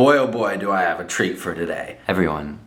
Boy oh boy do I have a treat for today. Everyone,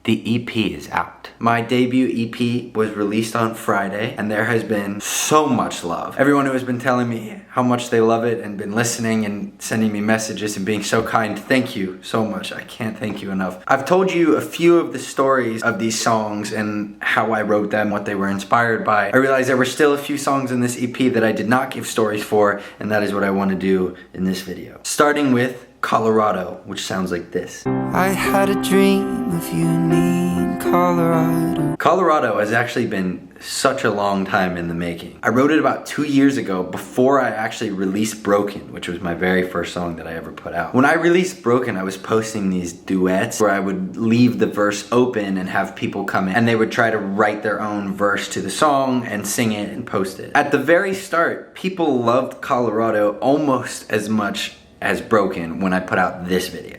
the EP is out. My debut EP was released on Friday, and there has been so much love. Everyone who has been telling me how much they love it and been listening and sending me messages and being so kind, thank you so much. I can't thank you enough. I've told you a few of the stories of these songs and how I wrote them, what they were inspired by. I realized there were still a few songs in this EP that I did not give stories for, and that is what I want to do in this video. Starting with Colorado, which sounds like this. I had a dream of you and me in Colorado. Colorado has actually been such a long time in the making. I wrote it about 2 years ago before I actually released Broken, which was my very first song that I ever put out. When I released Broken, I was posting these duets where I would leave the verse open and have people come in and they would try to write their own verse to the song and sing it and post it. At the very start, people loved Colorado almost as much as Broken when I put out this video.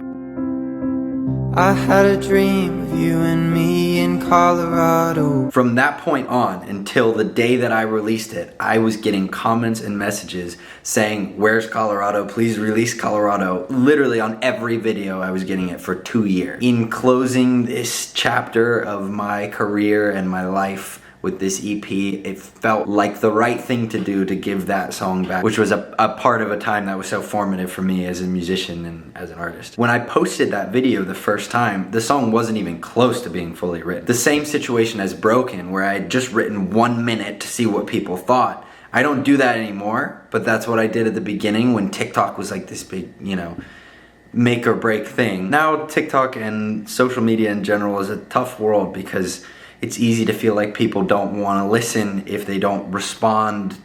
I had a dream of you and me in Colorado. From that point on until the day that I released it, I was getting comments and messages saying, "Where's Colorado? Please release Colorado." Literally on every video I was getting it for 2 years. In closing this chapter of my career and my life with this EP, it felt like the right thing to do to give that song back, which was a part of a time that was so formative for me as a musician and as an artist. When I posted that video the first time, the song wasn't even close to being fully written. The same situation as Broken, where I had just written 1 minute to see what people thought. I don't do that anymore, but that's what I did at the beginning when TikTok was like this big, make or break thing. Now TikTok and social media in general is a tough world because it's easy to feel like people don't want to listen if they don't respond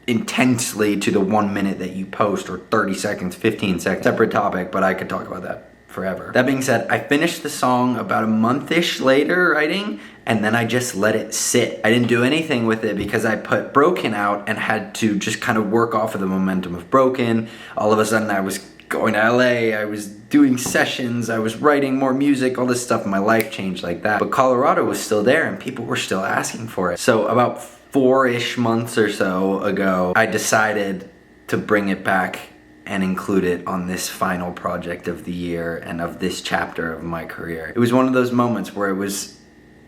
intensely to the 1 minute that you post, or 30 seconds, 15 seconds. Separate topic, but I could talk about that forever. That being said, I finished the song about a month-ish later writing, and then I just let it sit. I didn't do anything with it because I put Broken out and had to just kind of work off of the momentum of Broken. All of a sudden I was going to LA, I was doing sessions, I was writing more music, all this stuff, my life changed like that. But Colorado was still there and people were still asking for it. So about 4-ish months or so ago, I decided to bring it back and include it on this final project of the year and of this chapter of my career. It was one of those moments where it was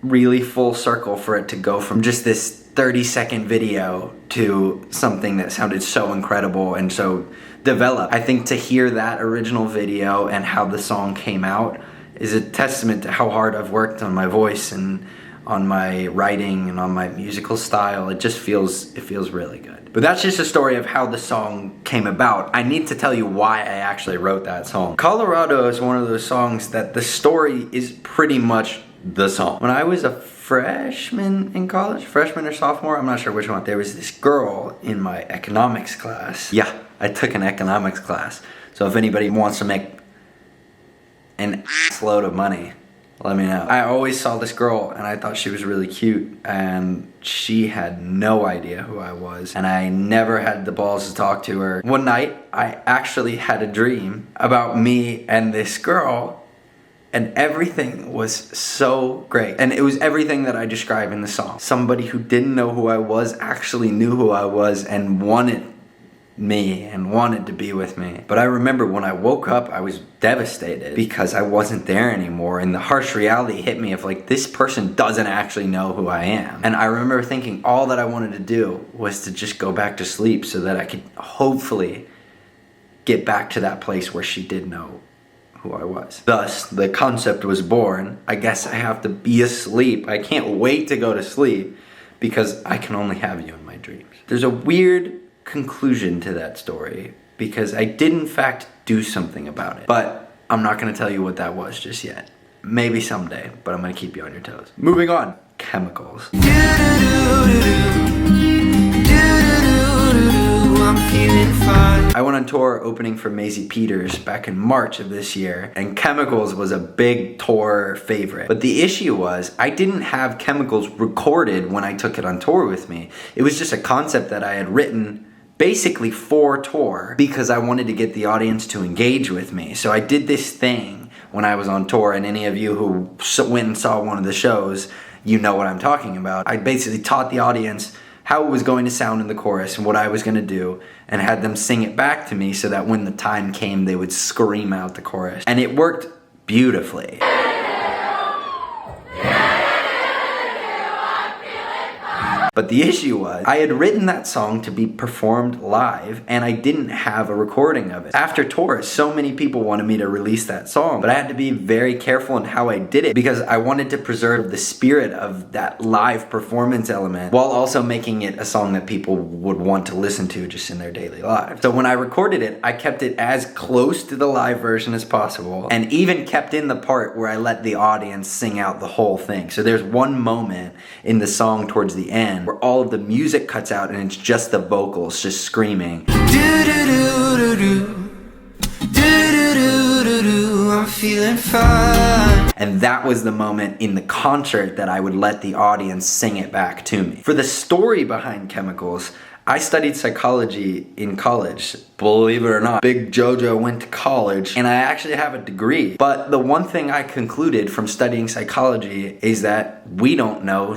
really full circle for it to go from just this 30-second video to something that sounded so incredible and so developed. I think to hear that original video and how the song came out is a testament to how hard I've worked on my voice and on my writing and on my musical style. It feels really good. But that's just a story of how the song came about. I need to tell you why I actually wrote that song. Colorado is one of those songs that the story is pretty much the song. When I was a freshman in college, freshman or sophomore, I'm not sure which one, there was this girl in my economics class. Yeah, I took an economics class. So if anybody wants to make an load of money, let me know. I always saw this girl and I thought she was really cute, and she had no idea who I was, and I never had the balls to talk to her. One night, I actually had a dream about me and this girl, and everything was so great. And it was everything that I describe in the song. Somebody who didn't know who I was actually knew who I was and wanted me and wanted to be with me. But I remember when I woke up, I was devastated because I wasn't there anymore, and the harsh reality hit me of like, this person doesn't actually know who I am. And I remember thinking all that I wanted to do was to just go back to sleep so that I could hopefully get back to that place where she did know who I was. Thus, the concept was born. I guess I have to be asleep. I can't wait to go to sleep because I can only have you in my dreams. There's a weird conclusion to that story because I did in fact do something about it, but I'm not going to tell you what that was just yet. Maybe someday, but I'm going to keep you on your toes. Moving on, Chemicals. I'm feeling fine. I went on tour opening for Maisie Peters back in March of this year, and Chemicals was a big tour favorite. But the issue was, I didn't have Chemicals recorded when I took it on tour with me. It was just a concept that I had written basically for tour because I wanted to get the audience to engage with me. So I did this thing when I was on tour, and any of you who went and saw one of the shows, you know what I'm talking about. I basically taught the audience how it was going to sound in the chorus and what I was going to do, and had them sing it back to me so that when the time came, they would scream out the chorus. And it worked beautifully. But the issue was, I had written that song to be performed live, and I didn't have a recording of it. After Taurus, so many people wanted me to release that song, but I had to be very careful in how I did it because I wanted to preserve the spirit of that live performance element while also making it a song that people would want to listen to just in their daily lives. So when I recorded it, I kept it as close to the live version as possible, and even kept in the part where I let the audience sing out the whole thing. So there's one moment in the song towards the end where all of the music cuts out and it's just the vocals just screaming. I'm feeling fine. And that was the moment in the concert that I would let the audience sing it back to me. For the story behind Chemicals, I studied psychology in college. Believe it or not, Big Jojo went to college, and I actually have a degree. But the one thing I concluded from studying psychology is that we don't know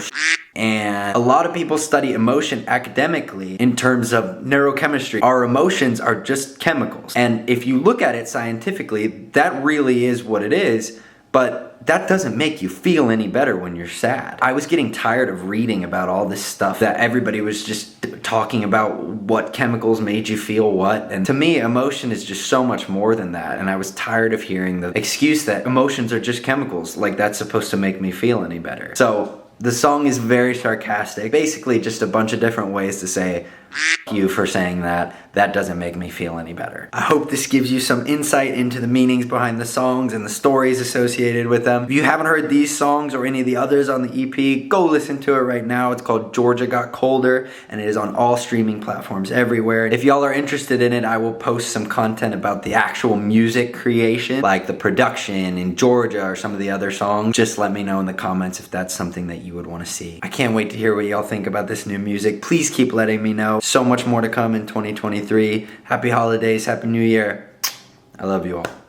and a lot of people study emotion academically in terms of neurochemistry. Our emotions are just chemicals. And if you look at it scientifically, that really is what it is. But that doesn't make you feel any better when you're sad. I was getting tired of reading about all this stuff that everybody was just talking about what chemicals made you feel what. And to me, emotion is just so much more than that. And I was tired of hearing the excuse that emotions are just chemicals, like that's supposed to make me feel any better. So the song is very sarcastic, basically just a bunch of different ways to say, F you for saying that. That doesn't make me feel any better. I hope this gives you some insight into the meanings behind the songs and the stories associated with them. If you haven't heard these songs or any of the others on the EP, go listen to it right now. It's called Georgia Got Colder, and it is on all streaming platforms everywhere. If y'all are interested in it, I will post some content about the actual music creation, like the production in Georgia or some of the other songs. Just let me know in the comments if that's something that you would want to see. I can't wait to hear what y'all think about this new music. Please keep letting me know. So much more to come in 2023. Happy holidays, happy new year. I love you all.